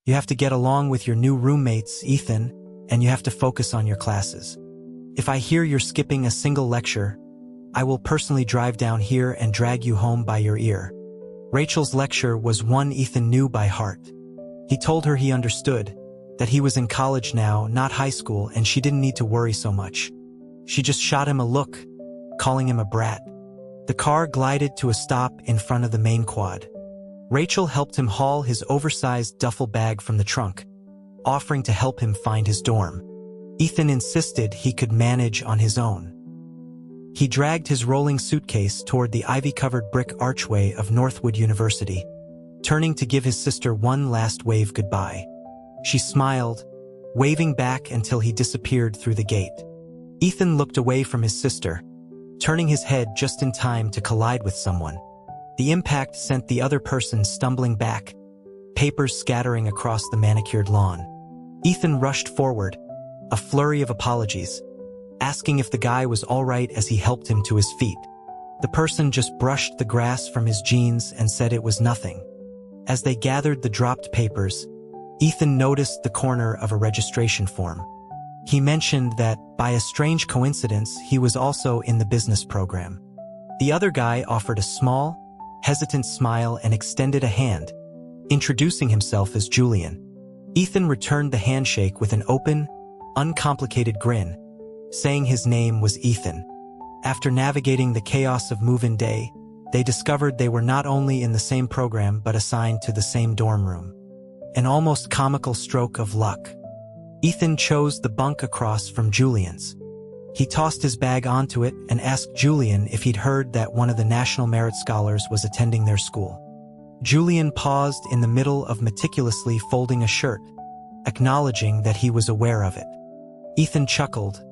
You have to get along with your new roommates, Ethan, and you have to focus on your classes. If I hear you're skipping a single lecture, I will personally drive down here and drag you home by your ear." Rachel's lecture was one Ethan knew by heart. He told her he understood, that he was in college now, not high school, and she didn't need to worry so much. She just shot him a look, calling him a brat. The car glided to a stop in front of the main quad. Rachel helped him haul his oversized duffel bag from the trunk, offering to help him find his dorm. Ethan insisted he could manage on his own. He dragged his rolling suitcase toward the ivy-covered brick archway of Northwood University, turning to give his sister one last wave goodbye. She smiled, waving back until he disappeared through the gate. Ethan looked away from his sister, turning his head just in time to collide with someone. The impact sent the other person stumbling back, papers scattering across the manicured lawn. Ethan rushed forward, a flurry of apologies, asking if the guy was all right as he helped him to his feet. The person just brushed the grass from his jeans and said it was nothing. As they gathered the dropped papers, Ethan noticed the corner of a registration form. He mentioned that, by a strange coincidence, he was also in the business program. The other guy offered a small, hesitant smile and extended a hand, introducing himself as Julian. Ethan returned the handshake with an open, uncomplicated grin, saying his name was Ethan. After navigating the chaos of move-in day, they discovered they were not only in the same program but assigned to the same dorm room. An almost comical stroke of luck. Ethan chose the bunk across from Julian's. He tossed his bag onto it and asked Julian if he'd heard that one of the National Merit Scholars was attending their school. Julian paused in the middle of meticulously folding a shirt, acknowledging that he was aware of it. Ethan chuckled,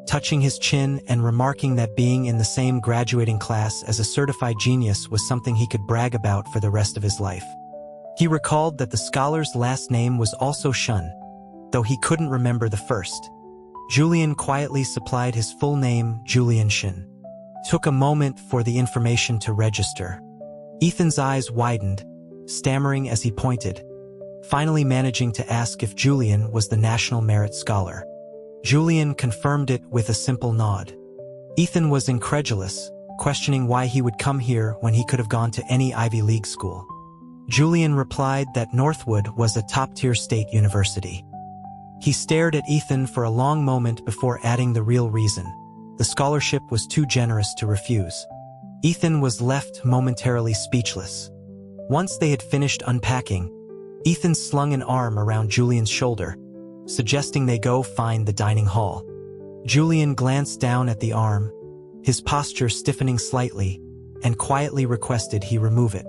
touching his chin and remarking that being in the same graduating class as a certified genius was something he could brag about for the rest of his life. He recalled that the scholar's last name was also Shun, though he couldn't remember the first. Julian quietly supplied his full name, Julian Shin. Took a moment for the information to register. Ethan's eyes widened, stammering as he pointed, finally managing to ask if Julian was the National Merit Scholar. Julian confirmed it with a simple nod. Ethan was incredulous, questioning why he would come here when he could have gone to any Ivy League school. Julian replied that Northwood was a top-tier state university. He stared at Ethan for a long moment before adding the real reason. The scholarship was too generous to refuse. Ethan was left momentarily speechless. Once they had finished unpacking, Ethan slung an arm around Julian's shoulder, suggesting they go find the dining hall. Julian glanced down at the arm, his posture stiffening slightly, and quietly requested he remove it.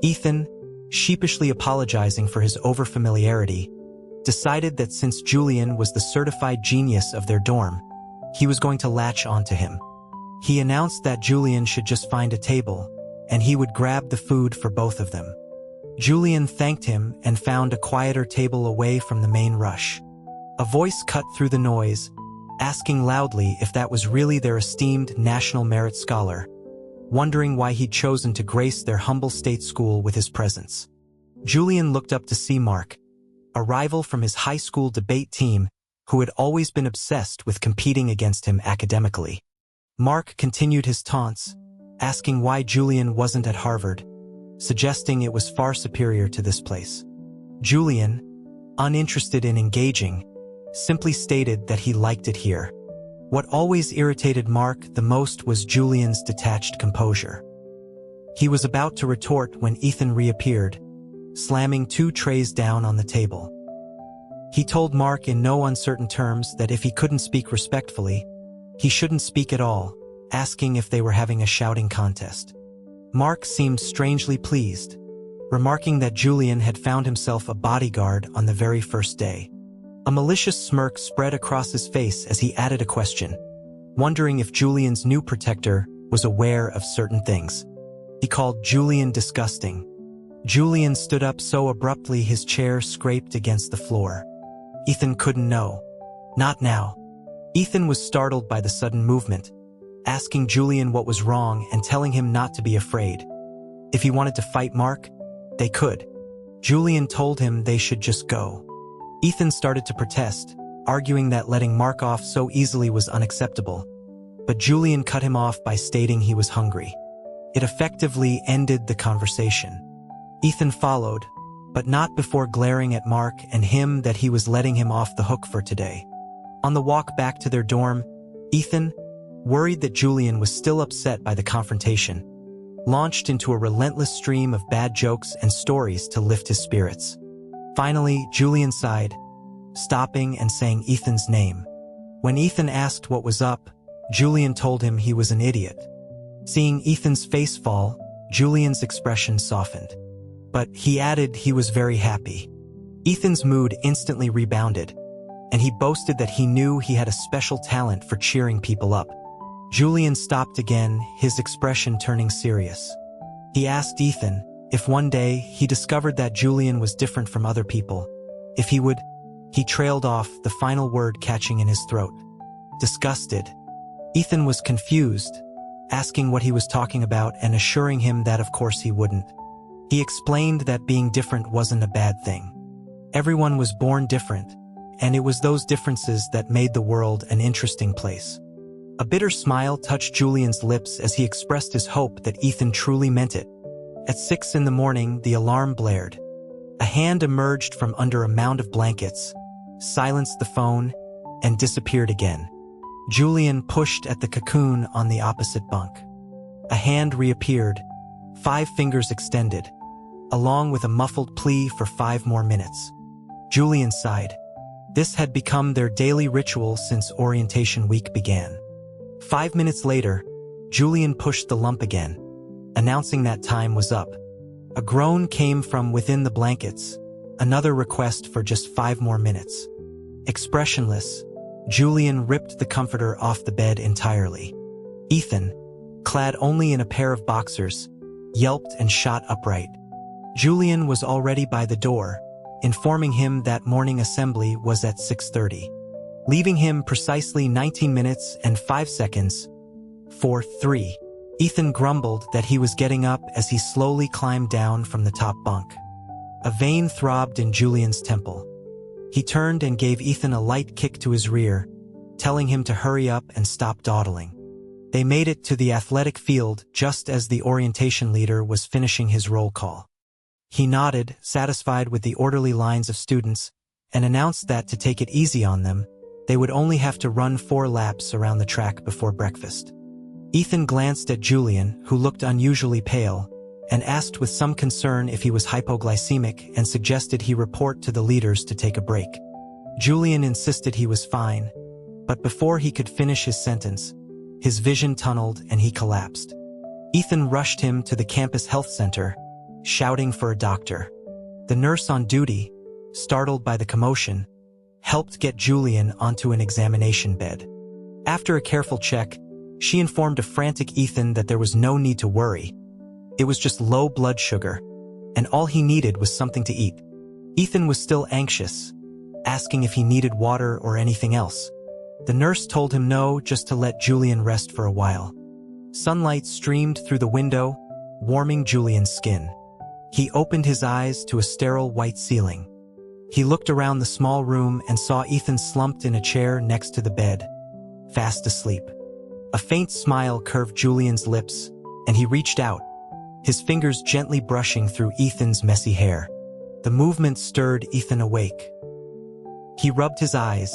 Ethan, sheepishly apologizing for his overfamiliarity, decided that since Julian was the certified genius of their dorm, he was going to latch onto him. He announced that Julian should just find a table, and he would grab the food for both of them. Julian thanked him and found a quieter table away from the main rush. A voice cut through the noise, asking loudly if that was really their esteemed National Merit Scholar, wondering why he'd chosen to grace their humble state school with his presence. Julian looked up to see Mark, a rival from his high school debate team who had always been obsessed with competing against him academically. Mark continued his taunts, asking why Julian wasn't at Harvard, suggesting it was far superior to this place. Julian, uninterested in engaging, simply stated that he liked it here. What always irritated Mark the most was Julian's detached composure. He was about to retort when Ethan reappeared, slamming 2 trays down on the table. He told Mark in no uncertain terms that if he couldn't speak respectfully, he shouldn't speak at all, asking if they were having a shouting contest. Mark seemed strangely pleased, remarking that Julian had found himself a bodyguard on the very first day. A malicious smirk spread across his face as he added a question, wondering if Julian's new protector was aware of certain things. He called Julian disgusting. Julian stood up so abruptly his chair scraped against the floor. Ethan couldn't know. Not now. Ethan was startled by the sudden movement, asking Julian what was wrong and telling him not to be afraid. If he wanted to fight Mark, they could. Julian told him they should just go. Ethan started to protest, arguing that letting Mark off so easily was unacceptable. But Julian cut him off by stating he was hungry. It effectively ended the conversation. Ethan followed, but not before glaring at Mark and him that he was letting him off the hook for today. On the walk back to their dorm, Ethan, worried that Julian was still upset by the confrontation, launched into a relentless stream of bad jokes and stories to lift his spirits. Finally, Julian sighed, stopping and saying Ethan's name. When Ethan asked what was up, Julian told him he was an idiot. Seeing Ethan's face fall, Julian's expression softened. But he added he was very happy. Ethan's mood instantly rebounded, and he boasted that he knew he had a special talent for cheering people up. Julian stopped again, his expression turning serious. He asked Ethan if one day he discovered that Julian was different from other people, if he would. He trailed off, the final word catching in his throat. Disgusted, Ethan was confused, asking what he was talking about and assuring him that of course he wouldn't. He explained that being different wasn't a bad thing. Everyone was born different, and it was those differences that made the world an interesting place. A bitter smile touched Julian's lips as he expressed his hope that Ethan truly meant it. At 6 a.m, the alarm blared. A hand emerged from under a mound of blankets, silenced the phone, and disappeared again. Julian pushed at the cocoon on the opposite bunk. A hand reappeared, 5 fingers extended, along with a muffled plea for 5 more minutes. Julian sighed. This had become their daily ritual since orientation week began. 5 minutes later, Julian pushed the lump again, announcing that time was up. A groan came from within the blankets, another request for just 5 more minutes. Expressionless, Julian ripped the comforter off the bed entirely. Ethan, clad only in a pair of boxers, yelped and shot upright. Julian was already by the door, informing him that morning assembly was at 6:30. Leaving him precisely 19 minutes and 5 seconds. 4:3. Ethan grumbled that he was getting up as he slowly climbed down from the top bunk. A vein throbbed in Julian's temple. He turned and gave Ethan a light kick to his rear, telling him to hurry up and stop dawdling. They made it to the athletic field just as the orientation leader was finishing his roll call. He nodded, satisfied with the orderly lines of students, and announced that to take it easy on them, they would only have to run 4 laps around the track before breakfast. Ethan glanced at Julian, who looked unusually pale, and asked with some concern if he was hypoglycemic and suggested he report to the leaders to take a break. Julian insisted he was fine, but before he could finish his sentence, his vision tunneled and he collapsed. Ethan rushed him to the campus health center, shouting for a doctor. The nurse on duty, startled by the commotion, helped get Julian onto an examination bed. After a careful check, she informed a frantic Ethan that there was no need to worry. It was just low blood sugar, and all he needed was something to eat. Ethan was still anxious, asking if he needed water or anything else. The nurse told him no, just to let Julian rest for a while. Sunlight streamed through the window, warming Julian's skin. He opened his eyes to a sterile white ceiling. He looked around the small room and saw Ethan slumped in a chair next to the bed, fast asleep. A faint smile curved Julian's lips, and he reached out, his fingers gently brushing through Ethan's messy hair. The movement stirred Ethan awake. He rubbed his eyes,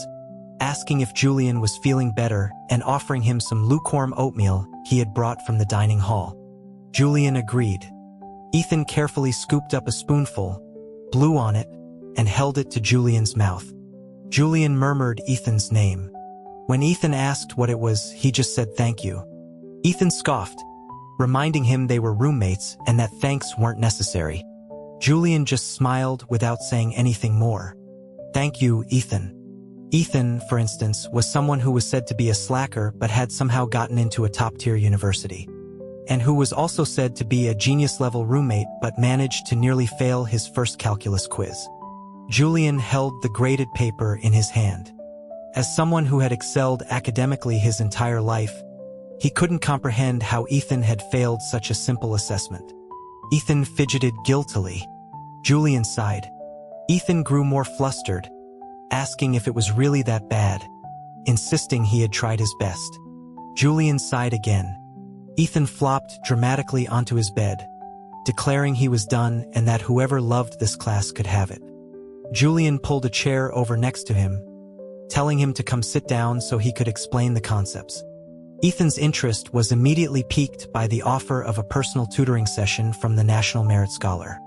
asking if Julian was feeling better and offering him some lukewarm oatmeal he had brought from the dining hall. Julian agreed. Ethan carefully scooped up a spoonful, blew on it, and held it to Julian's mouth. Julian murmured Ethan's name. When Ethan asked what it was, he just said thank you. Ethan scoffed, reminding him they were roommates and that thanks weren't necessary. Julian just smiled without saying anything more. Thank you, Ethan. Ethan, for instance, was someone who was said to be a slacker but had somehow gotten into a top-tier university, and who was also said to be a genius-level roommate but managed to nearly fail his first calculus quiz. Julian held the graded paper in his hand. As someone who had excelled academically his entire life, he couldn't comprehend how Ethan had failed such a simple assessment. Ethan fidgeted guiltily. Julian sighed. Ethan grew more flustered, asking if it was really that bad, insisting he had tried his best. Julian sighed again. Ethan flopped dramatically onto his bed, declaring he was done and that whoever loved this class could have it. Julian pulled a chair over next to him, telling him to come sit down so he could explain the concepts. Ethan's interest was immediately piqued by the offer of a personal tutoring session from the National Merit Scholar.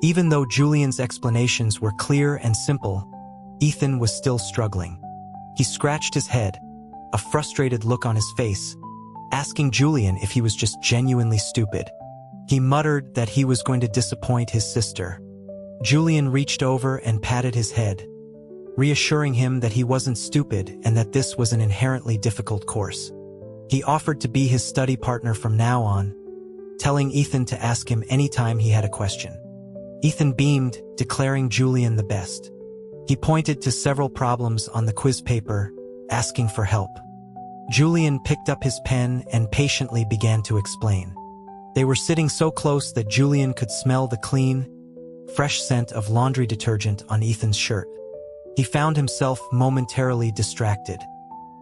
Even though Julian's explanations were clear and simple, Ethan was still struggling. He scratched his head, a frustrated look on his face, asking Julian if he was just genuinely stupid. He muttered that he was going to disappoint his sister. Julian reached over and patted his head, reassuring him that he wasn't stupid and that this was an inherently difficult course. He offered to be his study partner from now on, telling Ethan to ask him anytime he had a question. Ethan beamed, declaring Julian the best. He pointed to several problems on the quiz paper, asking for help. Julian picked up his pen and patiently began to explain. They were sitting so close that Julian could smell the clean, fresh scent of laundry detergent on Ethan's shirt. He found himself momentarily distracted.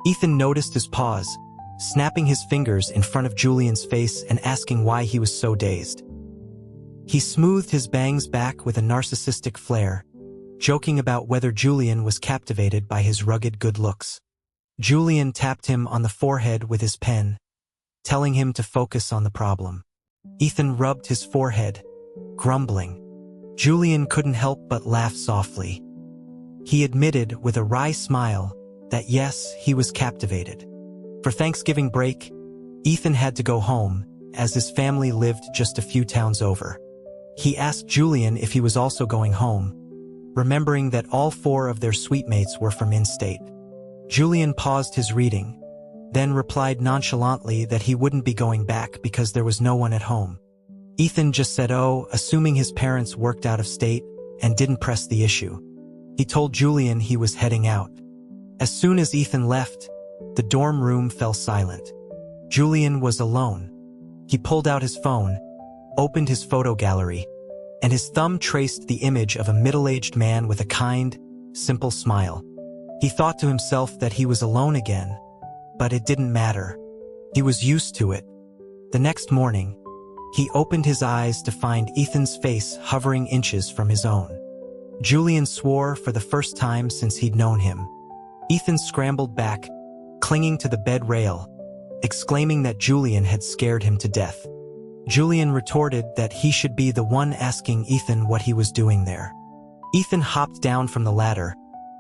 Ethan noticed his pause, snapping his fingers in front of Julian's face and asking why he was so dazed. He smoothed his bangs back with a narcissistic flair, joking about whether Julian was captivated by his rugged good looks. Julian tapped him on the forehead with his pen, telling him to focus on the problem. Ethan rubbed his forehead, grumbling. Julian couldn't help but laugh softly. He admitted with a wry smile that yes, he was captivated. For Thanksgiving break, Ethan had to go home, as his family lived just a few towns over. He asked Julian if he was also going home, remembering that all 4 of their suitemates were from in-state. Julian paused his reading, then replied nonchalantly that he wouldn't be going back because there was no one at home. Ethan just said oh, assuming his parents worked out of state, and didn't press the issue. He told Julian he was heading out. As soon as Ethan left, the dorm room fell silent. Julian was alone. He pulled out his phone, opened his photo gallery, and his thumb traced the image of a middle-aged man with a kind, simple smile. He thought to himself that he was alone again, but it didn't matter. He was used to it. The next morning, he opened his eyes to find Ethan's face hovering inches from his own. Julian swore for the first time since he'd known him. Ethan scrambled back, clinging to the bed rail, exclaiming that Julian had scared him to death. Julian retorted that he should be the one asking Ethan what he was doing there. Ethan hopped down from the ladder,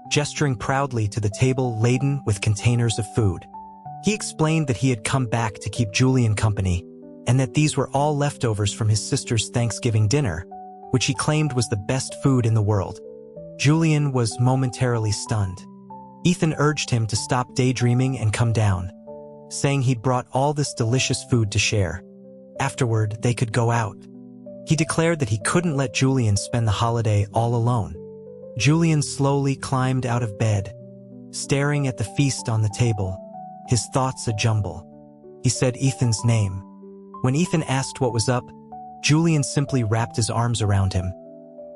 gesturing proudly to the table laden with containers of food. He explained that he had come back to keep Julian company, and that these were all leftovers from his sister's Thanksgiving dinner, which he claimed was the best food in the world. Julian was momentarily stunned. Ethan urged him to stop daydreaming and come down, saying he'd brought all this delicious food to share. Afterward, they could go out. He declared that he couldn't let Julian spend the holiday all alone. Julian slowly climbed out of bed, staring at the feast on the table, his thoughts a jumble. He said Ethan's name. When Ethan asked what was up, Julian simply wrapped his arms around him,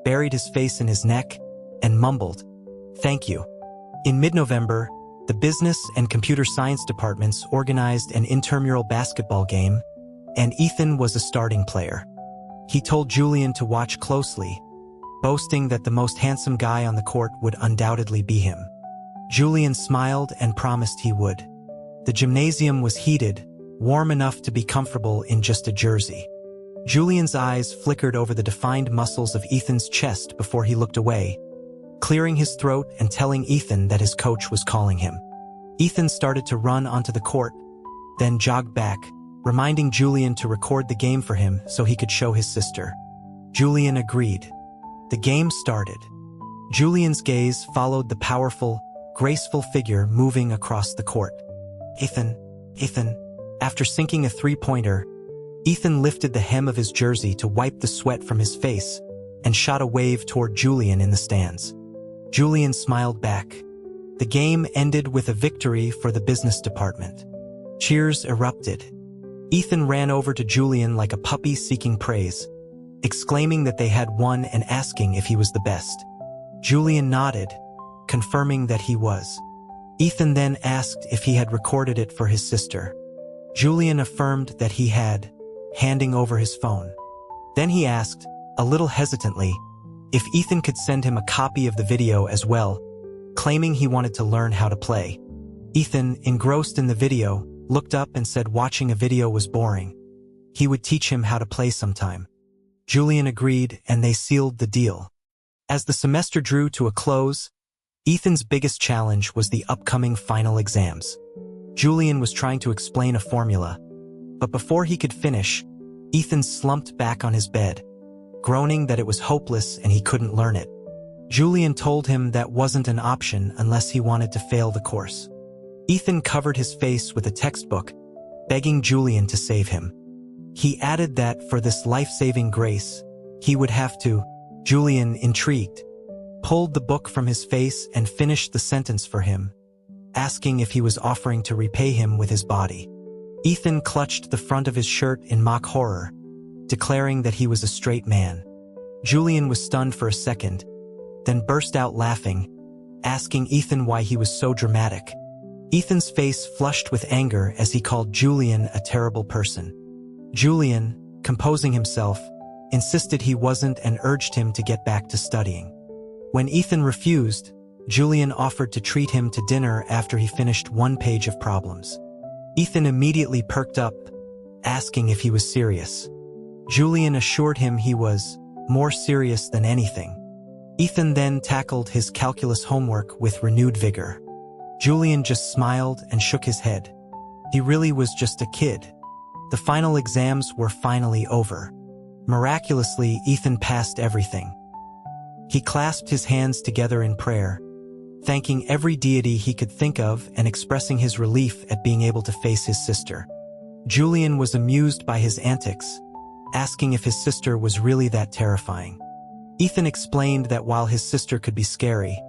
buried his face in his neck, and mumbled, "Thank you." In mid-November, the business and computer science departments organized an intramural basketball game, and Ethan was a starting player. He told Julian to watch closely, boasting that the most handsome guy on the court would undoubtedly be him. Julian smiled and promised he would. The gymnasium was heated, warm enough to be comfortable in just a jersey. Julian's eyes flickered over the defined muscles of Ethan's chest before he looked away, clearing his throat and telling Ethan that his coach was calling him. Ethan started to run onto the court, then jogged back, reminding Julian to record the game for him so he could show his sister. Julian agreed. The game started. Julian's gaze followed the powerful, graceful figure moving across the court. Ethan. After sinking a three-pointer, Ethan lifted the hem of his jersey to wipe the sweat from his face and shot a wave toward Julian in the stands. Julian smiled back. The game ended with a victory for the business department. Cheers erupted. Ethan ran over to Julian like a puppy seeking praise, exclaiming that they had won and asking if he was the best. Julian nodded, confirming that he was. Ethan then asked if he had recorded it for his sister. Julian affirmed that he had, handing over his phone. Then he asked, a little hesitantly, if Ethan could send him a copy of the video as well, claiming he wanted to learn how to play. Ethan, engrossed in the video, looked up and said watching a video was boring. He would teach him how to play sometime. Julian agreed, and they sealed the deal. As the semester drew to a close, Ethan's biggest challenge was the upcoming final exams. Julian was trying to explain a formula, but before he could finish, Ethan slumped back on his bed, groaning that it was hopeless and he couldn't learn it. Julian told him that wasn't an option unless he wanted to fail the course. Ethan covered his face with a textbook, begging Julian to save him. He added that for this life-saving grace, he would have to. Julian, intrigued, pulled the book from his face and finished the sentence for him, asking if he was offering to repay him with his body. Ethan clutched the front of his shirt in mock horror, declaring that he was a straight man. Julian was stunned for a second, then burst out laughing, asking Ethan why he was so dramatic. Ethan's face flushed with anger as he called Julian a terrible person. Julian, composing himself, insisted he wasn't and urged him to get back to studying. When Ethan refused, Julian offered to treat him to dinner after he finished one page of problems. Ethan immediately perked up, asking if he was serious. Julian assured him he was more serious than anything. Ethan then tackled his calculus homework with renewed vigor. Julian just smiled and shook his head. He really was just a kid. The final exams were finally over. Miraculously, Ethan passed everything. He clasped his hands together in prayer, thanking every deity he could think of and expressing his relief at being able to face his sister. Julian was amused by his antics, asking if his sister was really that terrifying. Ethan explained that while his sister could be scary,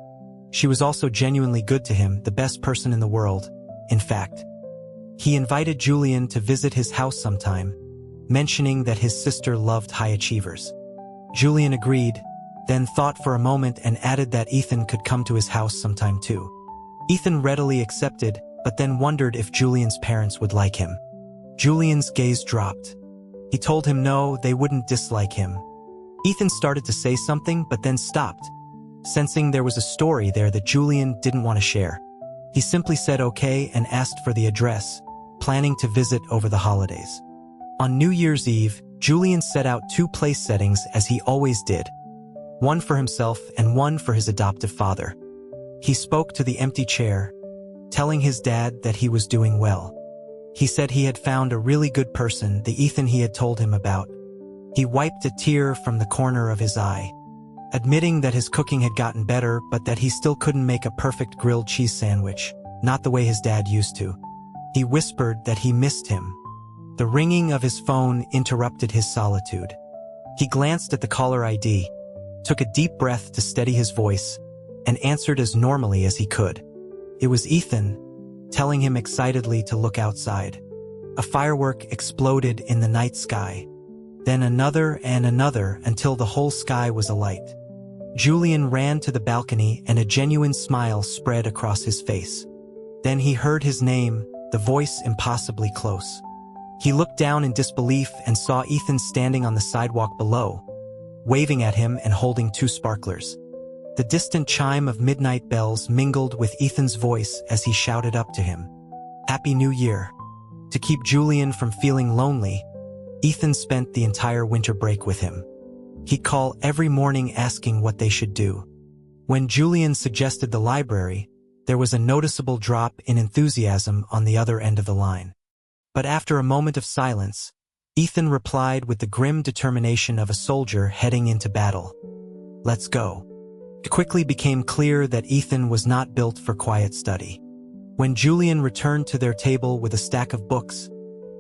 she was also genuinely good to him, the best person in the world, in fact. He invited Julian to visit his house sometime, mentioning that his sister loved high achievers. Julian agreed, then thought for a moment and added that Ethan could come to his house sometime too. Ethan readily accepted, but then wondered if Julian's parents would like him. Julian's gaze dropped. He told him no, they wouldn't dislike him. Ethan started to say something but then stopped, sensing there was a story there that Julian didn't want to share. He simply said okay and asked for the address, planning to visit over the holidays. On New Year's Eve, Julian set out 2 place settings as he always did, one for himself and one for his adoptive father. He spoke to the empty chair, telling his dad that he was doing well. He said he had found a really good person, the Ethan he had told him about. He wiped a tear from the corner of his eye, admitting that his cooking had gotten better but that he still couldn't make a perfect grilled cheese sandwich, not the way his dad used to. He whispered that he missed him. The ringing of his phone interrupted his solitude. He glanced at the caller ID, took a deep breath to steady his voice, and answered as normally as he could. It was Ethan, telling him excitedly to look outside. A firework exploded in the night sky, then another and another until the whole sky was alight. Julian ran to the balcony and a genuine smile spread across his face. Then he heard his name, the voice impossibly close. He looked down in disbelief and saw Ethan standing on the sidewalk below, waving at him and holding 2 sparklers. The distant chime of midnight bells mingled with Ethan's voice as he shouted up to him, "Happy New Year." To keep Julian from feeling lonely, Ethan spent the entire winter break with him. He'd call every morning asking what they should do. When Julian suggested the library, there was a noticeable drop in enthusiasm on the other end of the line. But after a moment of silence, Ethan replied with the grim determination of a soldier heading into battle. "Let's go." It quickly became clear that Ethan was not built for quiet study. When Julian returned to their table with a stack of books,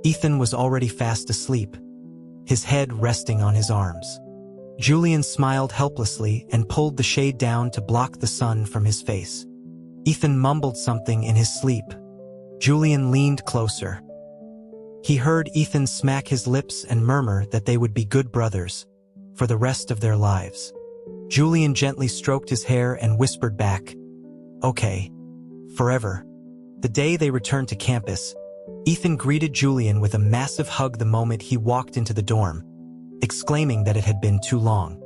Ethan was already fast asleep, his head resting on his arms. Julian smiled helplessly and pulled the shade down to block the sun from his face. Ethan mumbled something in his sleep. Julian leaned closer. He heard Ethan smack his lips and murmur that they would be good brothers, for the rest of their lives. Julian gently stroked his hair and whispered back, "Okay. Forever." The day they returned to campus, Ethan greeted Julian with a massive hug the moment he walked into the dorm, exclaiming that it had been too long.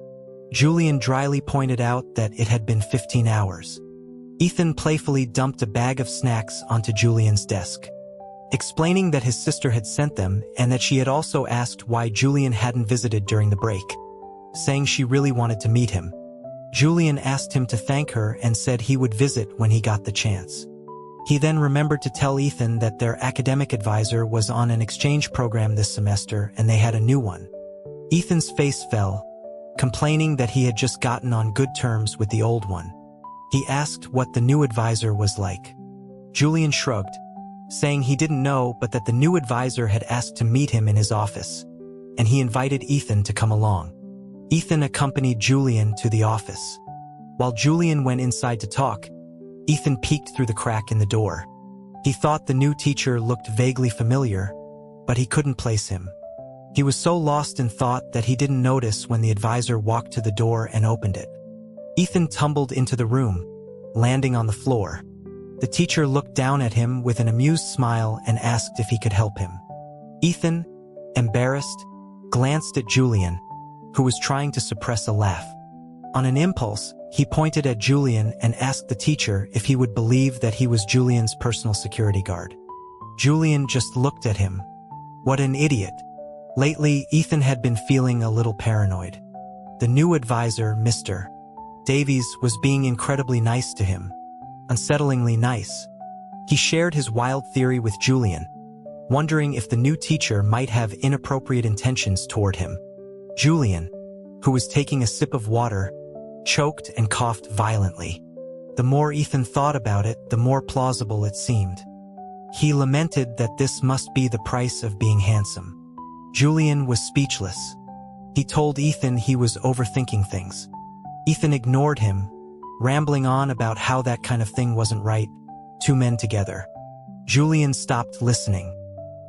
Julian dryly pointed out that it had been 15 hours. Ethan playfully dumped a bag of snacks onto Julian's desk, explaining that his sister had sent them and that she had also asked why Julian hadn't visited during the break, saying she really wanted to meet him. Julian asked him to thank her and said he would visit when he got the chance. He then remembered to tell Ethan that their academic advisor was on an exchange program this semester and they had a new one. Ethan's face fell, complaining that he had just gotten on good terms with the old one. He asked what the new advisor was like. Julian shrugged, saying he didn't know but that the new advisor had asked to meet him in his office, and he invited Ethan to come along. Ethan accompanied Julian to the office. While Julian went inside to talk, Ethan peeked through the crack in the door. He thought the new teacher looked vaguely familiar, but he couldn't place him. He was so lost in thought that he didn't notice when the advisor walked to the door and opened it. Ethan tumbled into the room, landing on the floor. The teacher looked down at him with an amused smile and asked if he could help him. Ethan, embarrassed, glanced at Julian, who was trying to suppress a laugh. On an impulse, he pointed at Julian and asked the teacher if he would believe that he was Julian's personal security guard. Julian just looked at him. What an idiot. Lately, Ethan had been feeling a little paranoid. The new advisor, Mr. Davies, was being incredibly nice to him. Unsettlingly nice. He shared his wild theory with Julian, wondering if the new teacher might have inappropriate intentions toward him. Julian, who was taking a sip of water, choked and coughed violently. The more Ethan thought about it, the more plausible it seemed. He lamented that this must be the price of being handsome. Julian was speechless. He told Ethan he was overthinking things. Ethan ignored him, rambling on about how that kind of thing wasn't right, two men together. Julian stopped listening.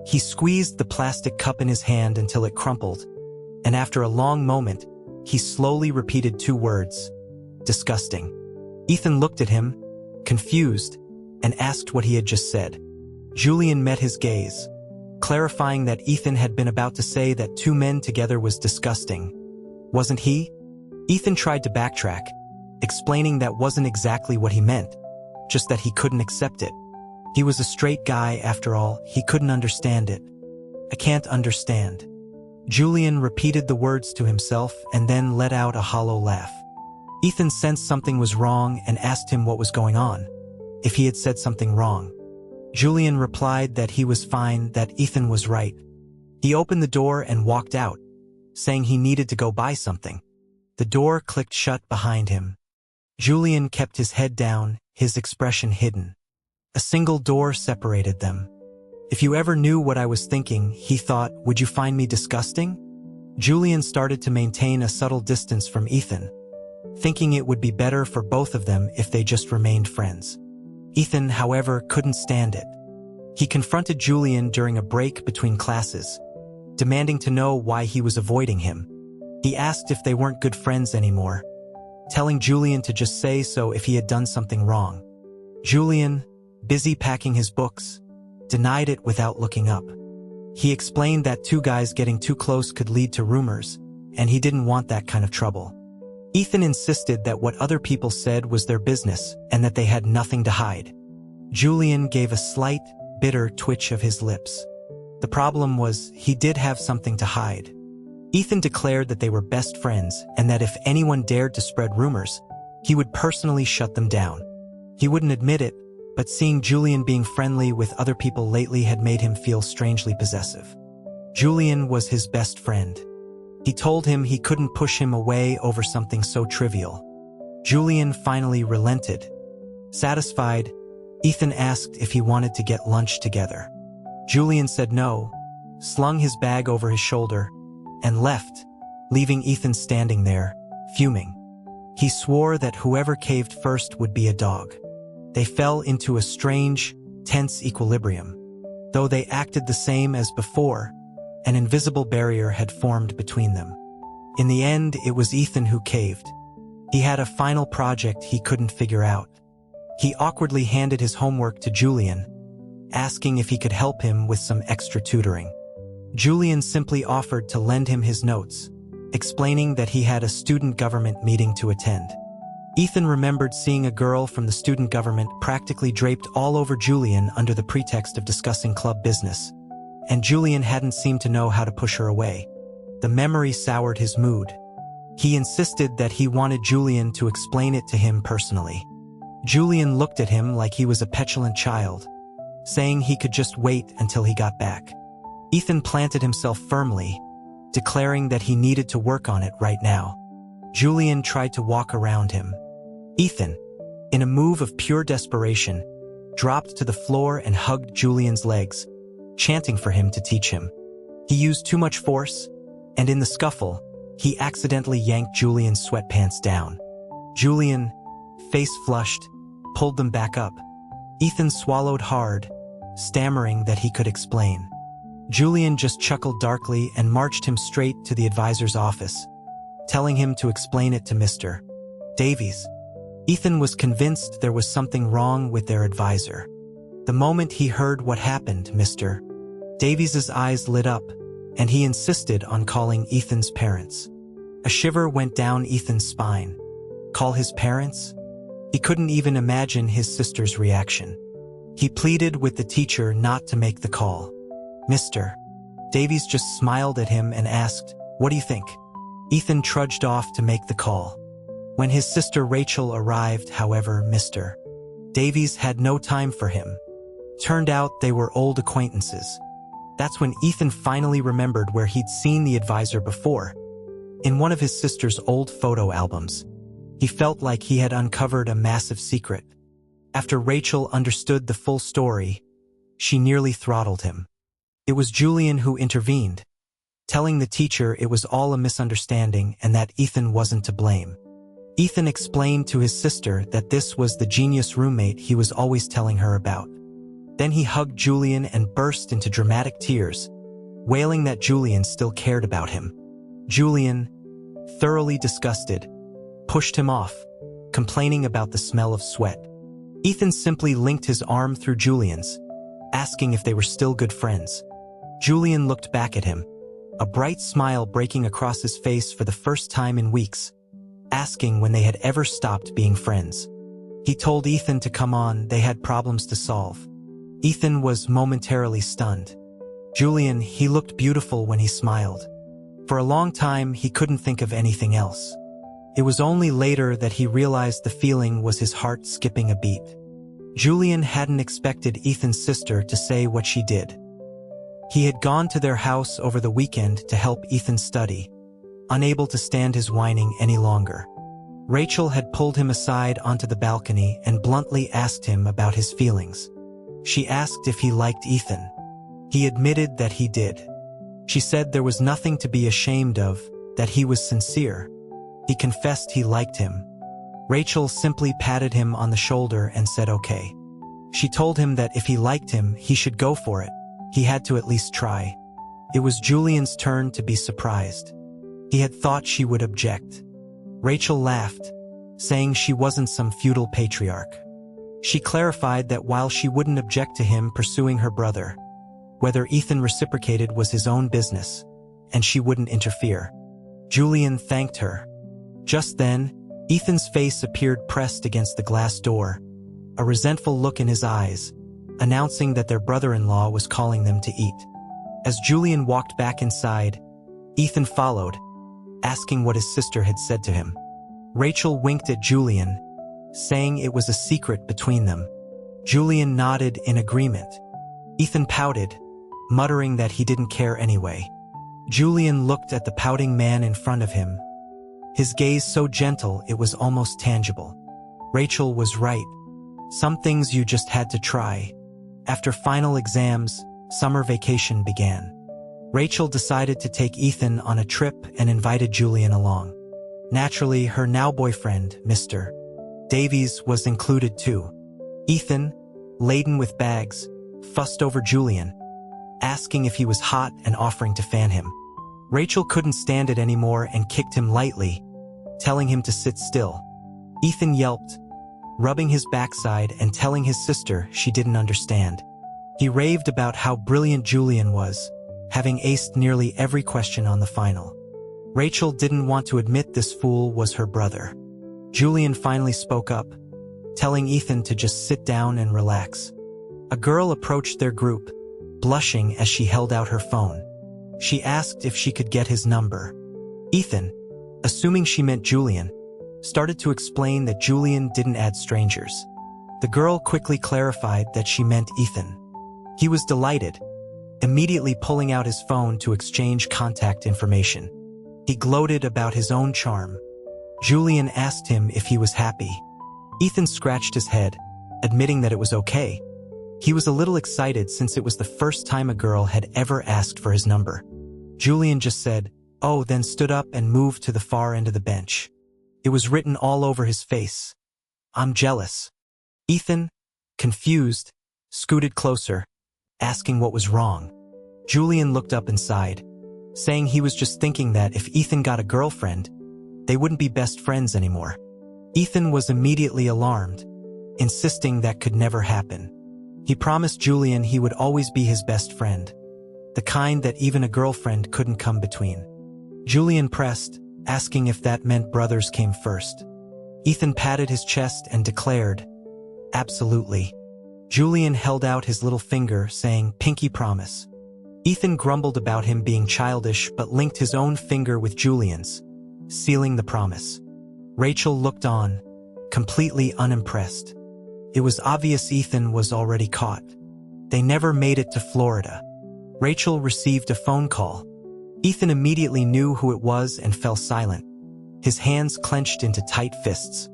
He squeezed the plastic cup in his hand until it crumpled, and after a long moment, he slowly repeated two words, "Disgusting." Ethan looked at him, confused, and asked what he had just said. Julian met his gaze, clarifying that Ethan had been about to say that two men together was disgusting. Wasn't he? Ethan tried to backtrack, explaining that wasn't exactly what he meant, just that he couldn't accept it. He was a straight guy after all, he couldn't understand it. "I can't understand." Julian repeated the words to himself and then let out a hollow laugh. Ethan sensed something was wrong and asked him what was going on, if he had said something wrong. Julian replied that he was fine, that Ethan was right. He opened the door and walked out, saying he needed to go buy something. The door clicked shut behind him. Julian kept his head down, his expression hidden. A single door separated them. "If you ever knew what I was thinking," he thought, "would you find me disgusting?" Julian started to maintain a subtle distance from Ethan, thinking it would be better for both of them if they just remained friends. Ethan, however, couldn't stand it. He confronted Julian during a break between classes, demanding to know why he was avoiding him. He asked if they weren't good friends anymore, telling Julian to just say so if he had done something wrong. Julian, busy packing his books, denied it without looking up. He explained that two guys getting too close could lead to rumors, and he didn't want that kind of trouble. Ethan insisted that what other people said was their business and that they had nothing to hide. Julian gave a slight, bitter twitch of his lips. The problem was, he did have something to hide. Ethan declared that they were best friends and that if anyone dared to spread rumors, he would personally shut them down. He wouldn't admit it, but seeing Julian being friendly with other people lately had made him feel strangely possessive. Julian was his best friend. He told him he couldn't push him away over something so trivial. Julian finally relented. Satisfied, Ethan asked if he wanted to get lunch together. Julian said no, slung his bag over his shoulder, and left, leaving Ethan standing there, fuming. He swore that whoever caved first would be a dog. They fell into a strange, tense equilibrium. Though they acted the same as before, an invisible barrier had formed between them. In the end, it was Ethan who caved. He had a final project he couldn't figure out. He awkwardly handed his homework to Julian, asking if he could help him with some extra tutoring. Julian simply offered to lend him his notes, explaining that he had a student government meeting to attend. Ethan remembered seeing a girl from the student government practically draped all over Julian under the pretext of discussing club business, and Julian hadn't seemed to know how to push her away. The memory soured his mood. He insisted that he wanted Julian to explain it to him personally. Julian looked at him like he was a petulant child, saying he could just wait until he got back. Ethan planted himself firmly, declaring that he needed to work on it right now. Julian tried to walk around him. Ethan, in a move of pure desperation, dropped to the floor and hugged Julian's legs, chanting for him to teach him. He used too much force, and in the scuffle, he accidentally yanked Julian's sweatpants down. Julian, face flushed, pulled them back up. Ethan swallowed hard, stammering that he could explain. Julian just chuckled darkly and marched him straight to the advisor's office, telling him to explain it to Mr. Davies. Ethan was convinced there was something wrong with their advisor. The moment he heard what happened, Mr. Davies's eyes lit up, and he insisted on calling Ethan's parents. A shiver went down Ethan's spine. Call his parents? He couldn't even imagine his sister's reaction. He pleaded with the teacher not to make the call. Mr. Davies just smiled at him and asked, "What do you think?" Ethan trudged off to make the call. When his sister Rachel arrived, however, Mr. Davies had no time for him. Turned out they were old acquaintances. That's when Ethan finally remembered where he'd seen the advisor before. In one of his sister's old photo albums. He felt like he had uncovered a massive secret. After Rachel understood the full story, she nearly throttled him. It was Julian who intervened, telling the teacher it was all a misunderstanding and that Ethan wasn't to blame. Ethan explained to his sister that this was the genius roommate he was always telling her about. Then he hugged Julian and burst into dramatic tears, wailing that Julian still cared about him. Julian, thoroughly disgusted, pushed him off, complaining about the smell of sweat. Ethan simply linked his arm through Julian's, asking if they were still good friends. Julian looked back at him, a bright smile breaking across his face for the first time in weeks, asking when they had ever stopped being friends. He told Ethan to come on, they had problems to solve. Ethan was momentarily stunned. Julian, he looked beautiful when he smiled. For a long time, he couldn't think of anything else. It was only later that he realized the feeling was his heart skipping a beat. Julian hadn't expected Ethan's sister to say what she did. He had gone to their house over the weekend to help Ethan study, unable to stand his whining any longer. Rachel had pulled him aside onto the balcony and bluntly asked him about his feelings. She asked if he liked Ethan. He admitted that he did. She said there was nothing to be ashamed of, that he was sincere. He confessed he liked him. Rachel simply patted him on the shoulder and said okay. She told him that if he liked him, he should go for it. He had to at least try. It was Julian's turn to be surprised. He had thought she would object. Rachel laughed, saying she wasn't some feudal patriarch. She clarified that while she wouldn't object to him pursuing her brother, whether Ethan reciprocated was his own business, and she wouldn't interfere. Julian thanked her. Just then, Ethan's face appeared pressed against the glass door, a resentful look in his eyes, announcing that their brother-in-law was calling them to eat. As Julian walked back inside, Ethan followed, asking what his sister had said to him. Rachel winked at Julian, saying it was a secret between them. Julian nodded in agreement. Ethan pouted, muttering that he didn't care anyway. Julian looked at the pouting man in front of him, his gaze so gentle it was almost tangible. Rachel was right. Some things you just had to try. After final exams, summer vacation began. Rachel decided to take Ethan on a trip and invited Julian along. Naturally, her now boyfriend, Mr. Davies, was included too. Ethan, laden with bags, fussed over Julian, asking if he was hot and offering to fan him. Rachel couldn't stand it anymore and kicked him lightly, telling him to sit still. Ethan yelped, rubbing his backside and telling his sister she didn't understand. He raved about how brilliant Julian was, having aced nearly every question on the final. Rachel didn't want to admit this fool was her brother. Julian finally spoke up, telling Ethan to just sit down and relax. A girl approached their group, blushing as she held out her phone. She asked if she could get his number. Ethan, assuming she meant Julian, started to explain that Julian didn't add strangers. The girl quickly clarified that she meant Ethan. He was delighted, immediately pulling out his phone to exchange contact information. He gloated about his own charm. Julian asked him if he was happy. Ethan scratched his head, admitting that it was okay. He was a little excited since it was the first time a girl had ever asked for his number. Julian just said, "Oh," then stood up and moved to the far end of the bench. It was written all over his face. "I'm jealous." Ethan, confused, scooted closer, asking what was wrong. Julian looked up and sighed, saying he was just thinking that if Ethan got a girlfriend, they wouldn't be best friends anymore. Ethan was immediately alarmed, insisting that could never happen. He promised Julian he would always be his best friend, the kind that even a girlfriend couldn't come between. Julian pressed, asking if that meant brothers came first. Ethan patted his chest and declared, "Absolutely." Julian held out his little finger, saying, "Pinky promise." Ethan grumbled about him being childish but linked his own finger with Julian's, sealing the promise. Rachel looked on, completely unimpressed. It was obvious Ethan was already caught. They never made it to Florida. Rachel received a phone call. Ethan immediately knew who it was and fell silent, his hands clenched into tight fists.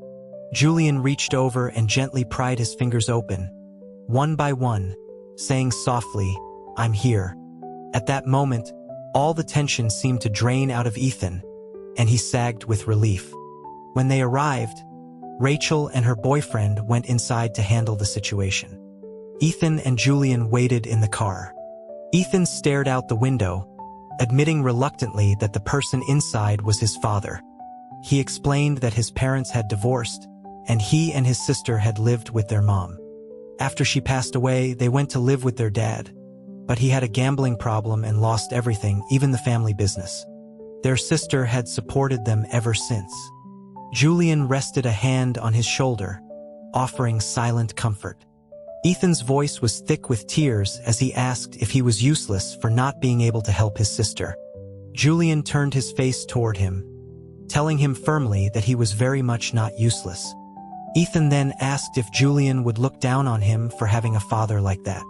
Julian reached over and gently pried his fingers open, one by one, saying softly, "I'm here." At that moment, all the tension seemed to drain out of Ethan, and he sagged with relief. When they arrived, Rachel and her boyfriend went inside to handle the situation. Ethan and Julian waited in the car. Ethan stared out the window, admitting reluctantly that the person inside was his father. He explained that his parents had divorced, and he and his sister had lived with their mom. After she passed away, they went to live with their dad, but he had a gambling problem and lost everything, even the family business. Their sister had supported them ever since. Julian rested a hand on his shoulder, offering silent comfort. Ethan's voice was thick with tears as he asked if he was useless for not being able to help his sister. Julian turned his face toward him, telling him firmly that he was very much not useless. Ethan then asked if Julian would look down on him for having a father like that.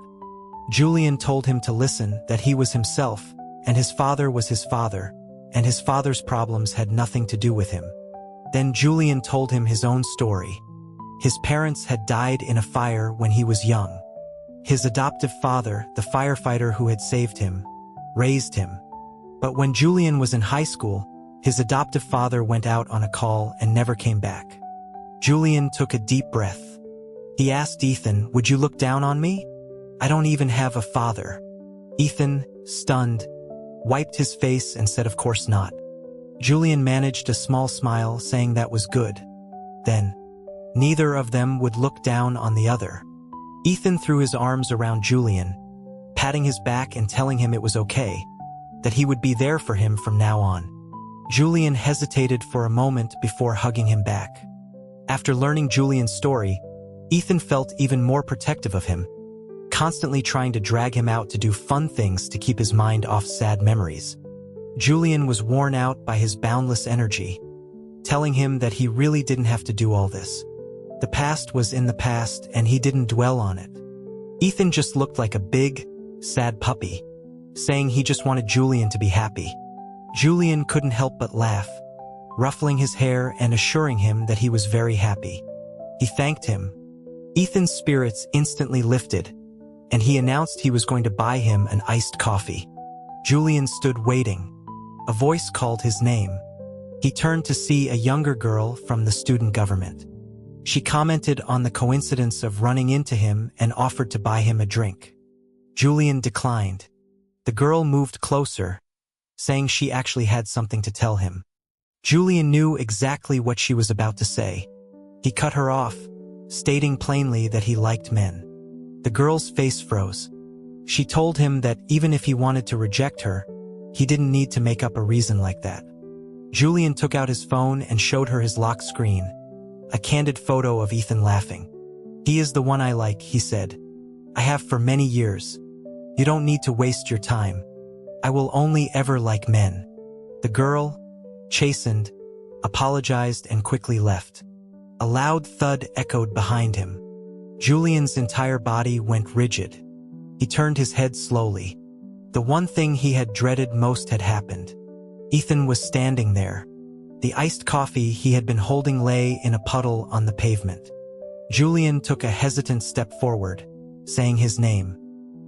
Julian told him to listen, that he was himself, and his father was his father, and his father's problems had nothing to do with him. Then Julian told him his own story. His parents had died in a fire when he was young. His adoptive father, the firefighter who had saved him, raised him. But when Julian was in high school, his adoptive father went out on a call and never came back. Julian took a deep breath. He asked Ethan, "Would you look down on me? I don't even have a father." Ethan, stunned, wiped his face and said, "Of course not." Julian managed a small smile, saying that was good. Then, neither of them would look down on the other. Ethan threw his arms around Julian, patting his back and telling him it was okay, that he would be there for him from now on. Julian hesitated for a moment before hugging him back. After learning Julian's story, Ethan felt even more protective of him, constantly trying to drag him out to do fun things to keep his mind off sad memories. Julian was worn out by his boundless energy, telling him that he really didn't have to do all this. The past was in the past and he didn't dwell on it. Ethan just looked like a big, sad puppy, saying he just wanted Julian to be happy. Julian couldn't help but laugh, ruffling his hair and assuring him that he was very happy. He thanked him. Ethan's spirits instantly lifted, and he announced he was going to buy him an iced coffee. Julian stood waiting. A voice called his name. He turned to see a younger girl from the student government. She commented on the coincidence of running into him and offered to buy him a drink. Julian declined. The girl moved closer, saying she actually had something to tell him. Julian knew exactly what she was about to say. He cut her off, stating plainly that he liked men. The girl's face froze. She told him that even if he wanted to reject her, he didn't need to make up a reason like that. Julian took out his phone and showed her his lock screen, a candid photo of Ethan laughing. "He is the one I like," he said. "I have for many years. You don't need to waste your time. I will only ever like men." The girl, chastened, apologized and quickly left. A loud thud echoed behind him. Julian's entire body went rigid. He turned his head slowly. The one thing he had dreaded most had happened. Ethan was standing there. The iced coffee he had been holding lay in a puddle on the pavement. Julian took a hesitant step forward, saying his name.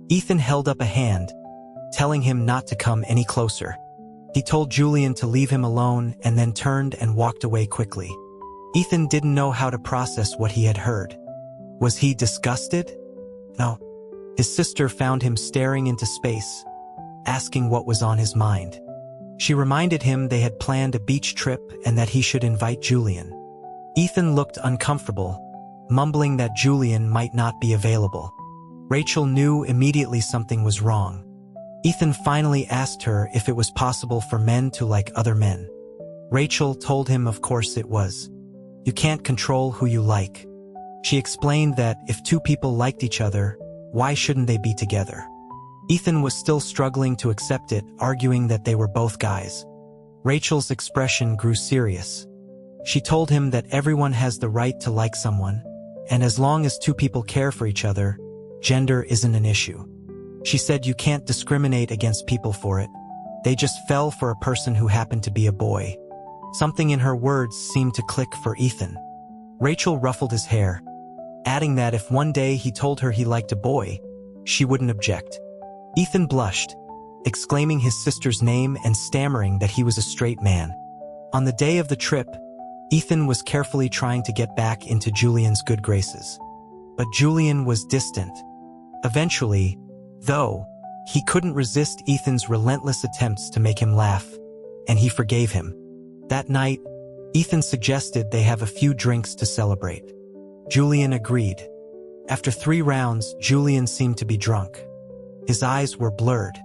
Ethan held up a hand, telling him not to come any closer. He told Julian to leave him alone and then turned and walked away quickly. Ethan didn't know how to process what he had heard. Was he disgusted? No. His sister found him staring into space, asking what was on his mind. She reminded him they had planned a beach trip and that he should invite Julian. Ethan looked uncomfortable, mumbling that Julian might not be available. Rachel knew immediately something was wrong. Ethan finally asked her if it was possible for men to like other men. Rachel told him of course it was. You can't control who you like. She explained that if two people liked each other, why shouldn't they be together? Ethan was still struggling to accept it, arguing that they were both guys. Rachel's expression grew serious. She told him that everyone has the right to like someone, and as long as two people care for each other, gender isn't an issue. She said you can't discriminate against people for it. They just fell for a person who happened to be a boy. Something in her words seemed to click for Ethan. Rachel ruffled his hair, adding that if one day he told her he liked a boy, she wouldn't object. Ethan blushed, exclaiming his sister's name and stammering that he was a straight man. On the day of the trip, Ethan was carefully trying to get back into Julian's good graces. But Julian was distant. Eventually, though, he couldn't resist Ethan's relentless attempts to make him laugh, and he forgave him. That night, Ethan suggested they have a few drinks to celebrate. Julian agreed. After 3 rounds, Julian seemed to be drunk. His eyes were blurred.